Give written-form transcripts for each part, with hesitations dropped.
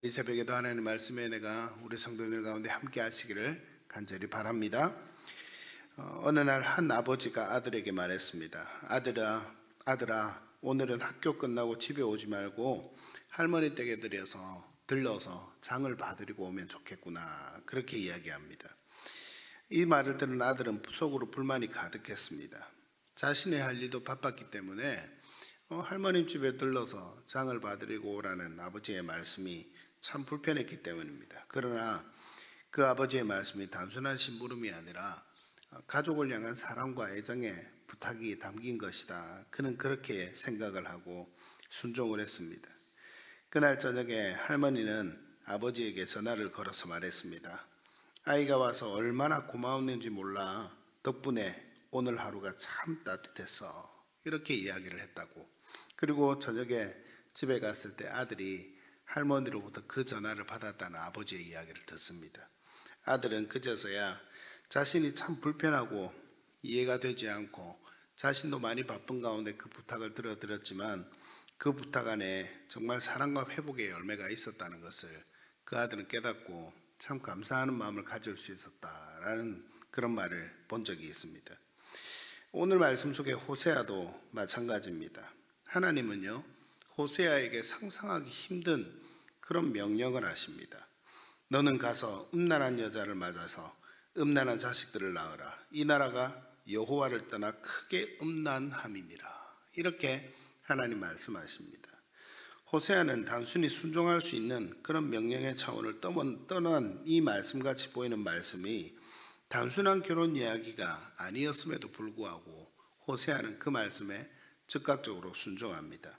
이 새벽에도 하나님의 말씀에 내가 우리 성도들 가운데 함께 하시기를 간절히 바랍니다. 어느 날 한 아버지가 아들에게 말했습니다. 아들아, 오늘은 학교 끝나고 집에 오지 말고 할머니 댁에 들러서 장을 봐드리고 오면 좋겠구나. 그렇게 이야기합니다. 이 말을 들은 아들은 속으로 불만이 가득했습니다. 자신의 할 일도 바빴기 때문에 할머님 집에 들러서 장을 봐드리고 오라는 아버지의 말씀이 참 불편했기 때문입니다. 그러나 그 아버지의 말씀이 단순한 심부름이 아니라 가족을 향한 사랑과 애정의 부탁이 담긴 것이다. 그는 그렇게 생각을 하고 순종을 했습니다. 그날 저녁에 할머니는 아버지에게 전화를 걸어서 말했습니다. 아이가 와서 얼마나 고마웠는지 몰라. 덕분에 오늘 하루가 참 따뜻했어. 이렇게 이야기를 했다고. 그리고 저녁에 집에 갔을 때 아들이 할머니로부터 그 전화를 받았다는 아버지의 이야기를 듣습니다. 아들은 그제서야 자신이 참 불편하고 이해가 되지 않고 자신도 많이 바쁜 가운데 그 부탁을 들었지만 그 부탁 안에 정말 사랑과 회복의 열매가 있었다는 것을 그 아들은 깨닫고 참 감사하는 마음을 가질 수 있었다라는 그런 말을 본 적이 있습니다. 오늘 말씀 속에 호세아도 마찬가지입니다. 하나님은요, 호세아에게 상상하기 힘든 그런 명령을 하십니다. 너는 가서 음란한 여자를 맞아서 음란한 자식들을 낳으라. 이 나라가 여호와를 떠나 크게 음란함이니라. 이렇게 하나님 말씀하십니다. 호세아는 단순히 순종할 수 있는 그런 명령의 차원을 떠난 이 말씀같이 보이는 말씀이 단순한 결혼 이야기가 아니었음에도 불구하고 호세아는 그 말씀에 즉각적으로 순종합니다.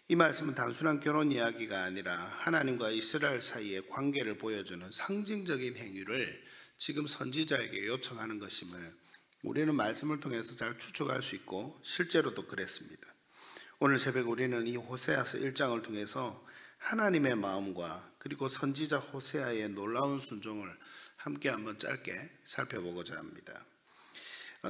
이 말씀은 단순한 결혼 이야기가 아니라 하나님과 이스라엘 사이의 관계를 보여주는 상징적인 행위를 지금 선지자에게 요청하는 것임을 우리는 말씀을 통해서 잘 추측할 수 있고 실제로도 그랬습니다. 오늘 새벽 우리는 이 호세아서 1장을 통해서 하나님의 마음과 그리고 선지자 호세아의 놀라운 순종을 함께 한번 짧게 살펴보고자 합니다.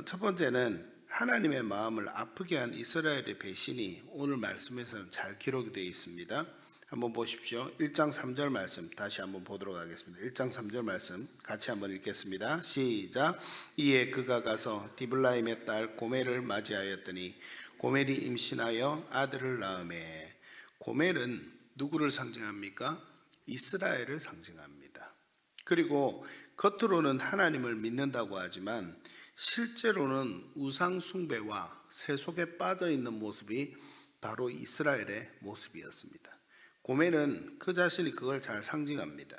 첫 번째는 하나님의 마음을 아프게 한 이스라엘의 배신이 오늘 말씀에서는 잘 기록이 되어 있습니다. 한번 보십시오. 1장 3절 말씀 다시 한번 보도록 하겠습니다. 1장 3절 말씀 같이 한번 읽겠습니다. 시작. 이에 그가 가서 디블라임의 딸 고멜을 맞이하였더니 고멜이 임신하여 아들을 낳으매. 고멜은 누구를 상징합니까? 이스라엘을 상징합니다. 그리고 겉으로는 하나님을 믿는다고 하지만 실제로는 우상 숭배와 세속에 빠져 있는 모습이 바로 이스라엘의 모습이었습니다. 고멜은 그 자신이 그걸 잘 상징합니다.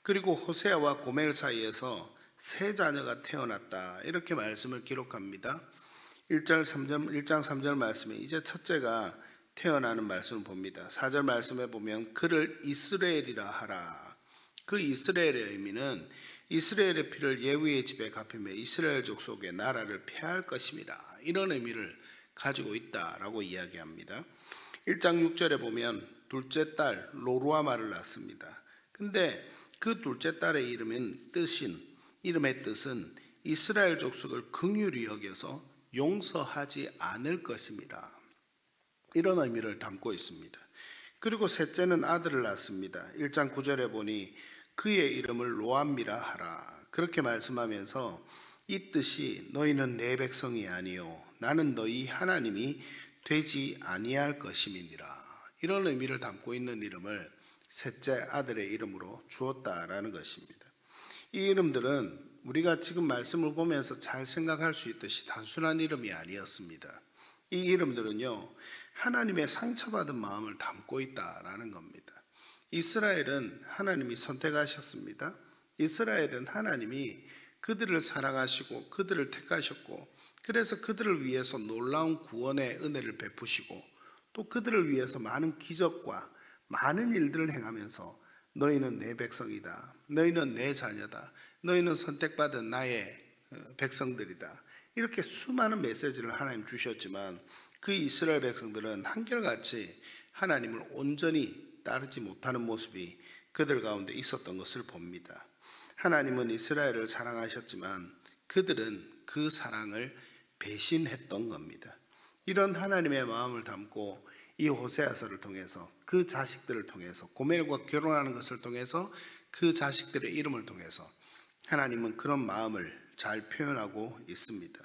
그리고 호세아와 고멜 사이에서 세 자녀가 태어났다. 이렇게 말씀을 기록합니다. 1장 3절 말씀에 이제 첫째가 태어나는 말씀을 봅니다. 4절 말씀에 보면 그를 이스라엘이라 하라. 그 이스라엘의 의미는 이스라엘의 피를 예후의 집에 갚으며 이스라엘 족속의 나라를 폐할 것입니다. 이런 의미를 가지고 있다라고 이야기합니다. 1장 6절에 보면 둘째 딸 로루아마를 낳습니다. 근데 그 둘째 딸의 이름의 뜻은 이스라엘 족속을 긍휼히 여겨서 용서하지 않을 것입니다. 이런 의미를 담고 있습니다. 그리고 셋째는 아들을 낳습니다. 1장 9절에 보니 그의 이름을 로암미라 하라. 그렇게 말씀하면서 이 뜻이 너희는 내 백성이 아니요 나는 너희 하나님이 되지 아니할 것임이니라. 이런 의미를 담고 있는 이름을 셋째 아들의 이름으로 주었다라는 것입니다. 이 이름들은 우리가 지금 말씀을 보면서 잘 생각할 수 있듯이 단순한 이름이 아니었습니다. 이 이름들은요, 하나님의 상처받은 마음을 담고 있다라는 겁니다. 이스라엘은 하나님이 선택하셨습니다. 이스라엘은 하나님이 그들을 사랑하시고 그들을 택하셨고 그래서 그들을 위해서 놀라운 구원의 은혜를 베푸시고 또 그들을 위해서 많은 기적과 많은 일들을 행하면서 너희는 내 백성이다. 너희는 내 자녀다. 너희는 선택받은 나의 백성들이다. 이렇게 수많은 메시지를 하나님 주셨지만 그 이스라엘 백성들은 한결같이 하나님을 온전히 따르지 못하는 모습이 그들 가운데 있었던 것을 봅니다. 하나님은 이스라엘을 사랑하셨지만 그들은 그 사랑을 배신했던 겁니다. 이런 하나님의 마음을 담고 이 호세아서를 통해서 그 자식들을 통해서 고멜과 결혼하는 것을 통해서 그 자식들의 이름을 통해서 하나님은 그런 마음을 잘 표현하고 있습니다.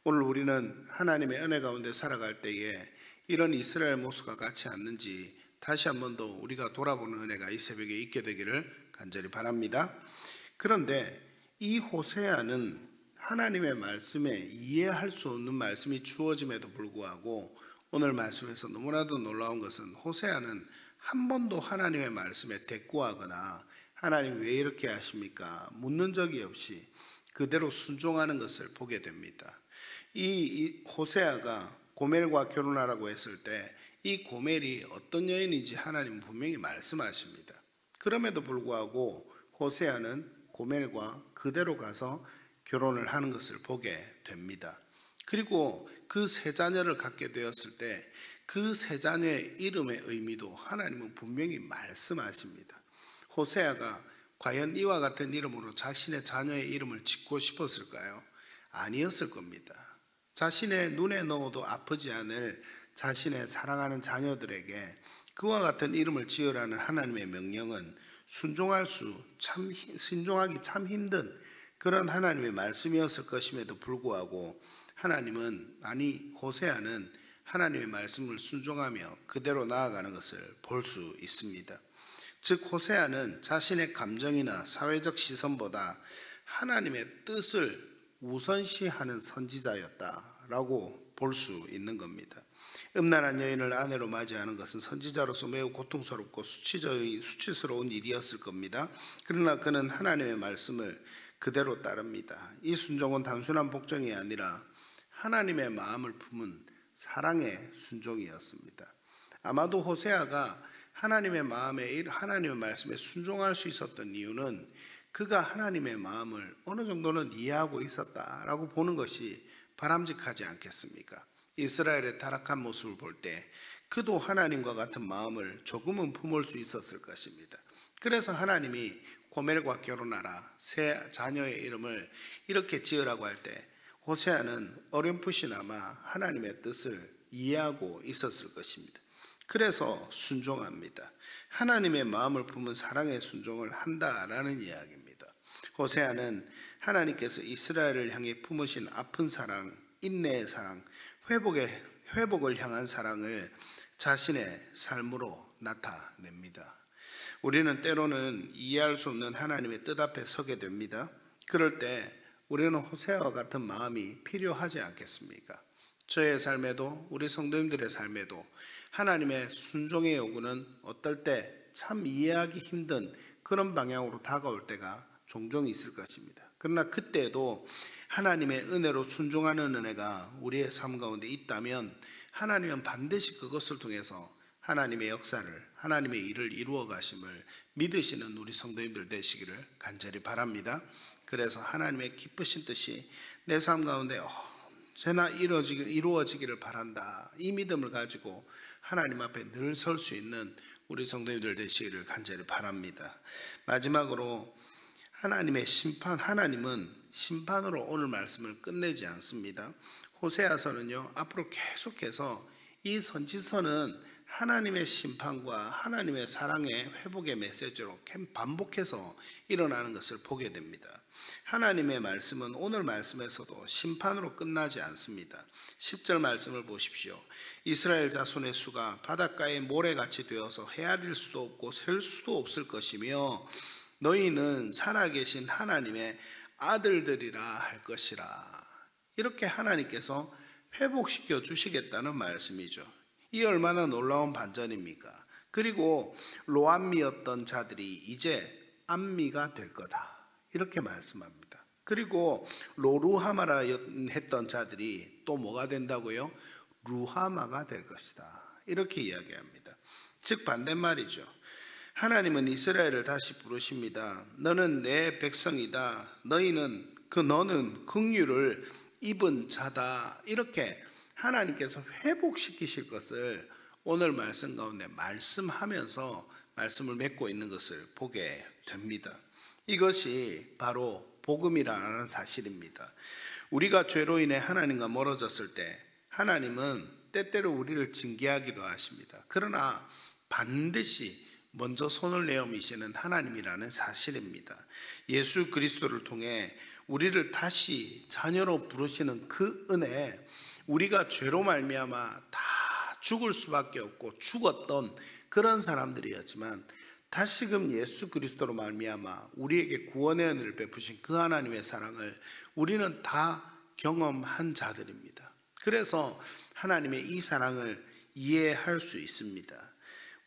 오늘 우리는 하나님의 은혜 가운데 살아갈 때에 이런 이스라엘 모습과 같지 않는지 다시 한 번 더 우리가 돌아보는 은혜가 이 새벽에 있게 되기를 간절히 바랍니다. 그런데 이 호세아는 하나님의 말씀에 이해할 수 없는 말씀이 주어짐에도 불구하고 오늘 말씀에서 너무나도 놀라운 것은 호세아는 한 번도 하나님의 말씀에 대꾸하거나 하나님 왜 이렇게 하십니까? 묻는 적이 없이 그대로 순종하는 것을 보게 됩니다. 이 호세아가 고멜과 결혼하라고 했을 때 이 고멜이 어떤 여인인지 하나님은 분명히 말씀하십니다. 그럼에도 불구하고 호세아는 고멜과 그대로 가서 결혼을 하는 것을 보게 됩니다. 그리고 그 세 자녀를 갖게 되었을 때 그 세 자녀의 이름의 의미도 하나님은 분명히 말씀하십니다. 호세아가 과연 이와 같은 이름으로 자신의 자녀의 이름을 짓고 싶었을까요? 아니었을 겁니다. 자신의 눈에 넣어도 아프지 않을 자신의 사랑하는 자녀들에게 그와 같은 이름을 지으라는 하나님의 명령은 순종하기 참 힘든 그런 하나님의 말씀이었을 것임에도 불구하고 하나님은, 호세아는 하나님의 말씀을 순종하며 그대로 나아가는 것을 볼 수 있습니다. 즉 호세아는 자신의 감정이나 사회적 시선보다 하나님의 뜻을 우선시하는 선지자였다라고 볼 수 있는 겁니다. 음란한 여인을 아내로 맞이하는 것은 선지자로서 매우 고통스럽고 수치스러운 일이었을 겁니다. 그러나 그는 하나님의 말씀을 그대로 따릅니다. 이 순종은 단순한 복종이 아니라 하나님의 마음을 품은 사랑의 순종이었습니다. 아마도 호세아가 하나님의 말씀에 순종할 수 있었던 이유는 그가 하나님의 마음을 어느 정도는 이해하고 있었다라고 보는 것이 바람직하지 않겠습니까? 이스라엘의 타락한 모습을 볼 때 그도 하나님과 같은 마음을 조금은 품을 수 있었을 것입니다. 그래서 하나님이 고멜과 결혼하라, 세 자녀의 이름을 이렇게 지으라고 할 때 호세아는 어렴풋이나마 하나님의 뜻을 이해하고 있었을 것입니다. 그래서 순종합니다. 하나님의 마음을 품은 사랑의 순종을 한다라는 이야기입니다. 호세아는 하나님께서 이스라엘을 향해 품으신 아픈 사랑, 인내의 사랑, 회복을 향한 사랑을 자신의 삶으로 나타냅니다. 우리는 때로는 이해할 수 없는 하나님의 뜻 앞에 서게 됩니다. 그럴 때 우리는 호세아와 같은 마음이 필요하지 않겠습니까? 저의 삶에도 우리 성도님들의 삶에도 하나님의 순종의 요구는 어떨 때 참 이해하기 힘든 그런 방향으로 다가올 때가 종종 있을 것입니다. 그러나 그때도 하나님의 은혜로 순종하는 은혜가 우리의 삶 가운데 있다면 하나님은 반드시 그것을 통해서 하나님의 역사를, 하나님의 일을 이루어 가심을 믿으시는 우리 성도님들 되시기를 간절히 바랍니다. 그래서 하나님의 기쁘신 뜻이 내 삶 가운데 언제나 이루어지기를 바란다, 이 믿음을 가지고 하나님 앞에 늘 설 수 있는 우리 성도님들 되시기를 간절히 바랍니다. 마지막으로 하나님은 심판으로 오늘 말씀을 끝내지 않습니다. 호세아서는요, 앞으로 계속해서 이 선지서는 하나님의 심판과 하나님의 사랑의 회복의 메시지로 반복해서 일어나는 것을 보게 됩니다. 하나님의 말씀은 오늘 말씀에서도 심판으로 끝나지 않습니다. 10절 말씀을 보십시오. 이스라엘 자손의 수가 바닷가의 모래같이 되어서 헤아릴 수도 없고 셀 수도 없을 것이며 너희는 살아계신 하나님의 아들들이라 할 것이라. 이렇게 하나님께서 회복시켜 주시겠다는 말씀이죠. 이 얼마나 놀라운 반전입니까? 그리고 로암미였던 자들이 이제 암미가 될 거다, 이렇게 말씀합니다. 그리고 로루하마라 했던 자들이 또 뭐가 된다고요? 루하마가 될 것이다, 이렇게 이야기합니다. 즉 반대말이죠. 하나님은 이스라엘을 다시 부르십니다. 너는 내 백성이다. 너는 긍휼을 입은 자다. 이렇게 하나님께서 회복시키실 것을 오늘 말씀 가운데 말씀하면서 말씀을 맺고 있는 것을 보게 됩니다. 이것이 바로 복음이라는 사실입니다. 우리가 죄로 인해 하나님과 멀어졌을 때 하나님은 때때로 우리를 징계하기도 하십니다. 그러나 반드시 먼저 손을 내어미시는 하나님이라는 사실입니다. 예수 그리스도를 통해 우리를 다시 자녀로 부르시는 그 은혜, 우리가 죄로 말미암아 다 죽을 수밖에 없고 죽었던 그런 사람들이었지만 다시금 예수 그리스도로 말미암아 우리에게 구원의 은혜를 베푸신 그 하나님의 사랑을 우리는 다 경험한 자들입니다. 그래서 하나님의 이 사랑을 이해할 수 있습니다.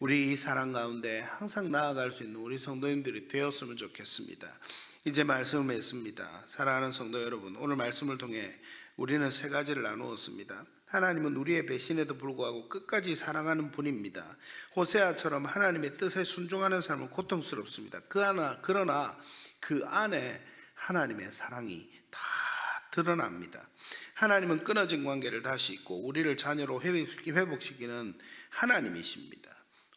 우리 이 사랑 가운데 항상 나아갈 수 있는 우리 성도님들이 되었으면 좋겠습니다. 이제 말씀을 맺습니다. 사랑하는 성도 여러분, 오늘 말씀을 통해 우리는 세 가지를 나누었습니다. 하나님은 우리의 배신에도 불구하고 끝까지 사랑하는 분입니다. 호세아처럼 하나님의 뜻에 순종하는 삶은 고통스럽습니다. 그러나 그 안에 하나님의 사랑이 다 드러납니다. 하나님은 끊어진 관계를 다시 잇고 우리를 자녀로 회복시키는 하나님이십니다.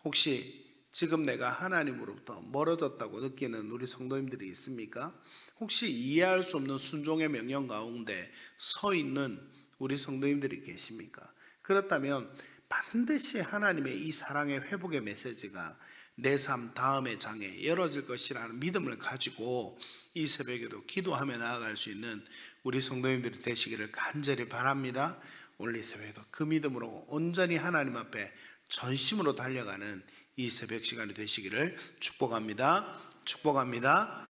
혹시 지금 내가 하나님으로부터 멀어졌다고 느끼는 우리 성도님들이 있습니까? 혹시 이해할 수 없는 순종의 명령 가운데 서 있는 우리 성도님들이 계십니까? 그렇다면 반드시 하나님의 이 사랑의 회복의 메시지가 내 삶 다음의 장에 열어질 것이라는 믿음을 가지고 이 새벽에도 기도하며 나아갈 수 있는 우리 성도님들이 되시기를 간절히 바랍니다. 오늘 이 새벽에도 그 믿음으로 온전히 하나님 앞에 전심으로 달려가는 이 새벽 시간이 되시기를 축복합니다. 축복합니다.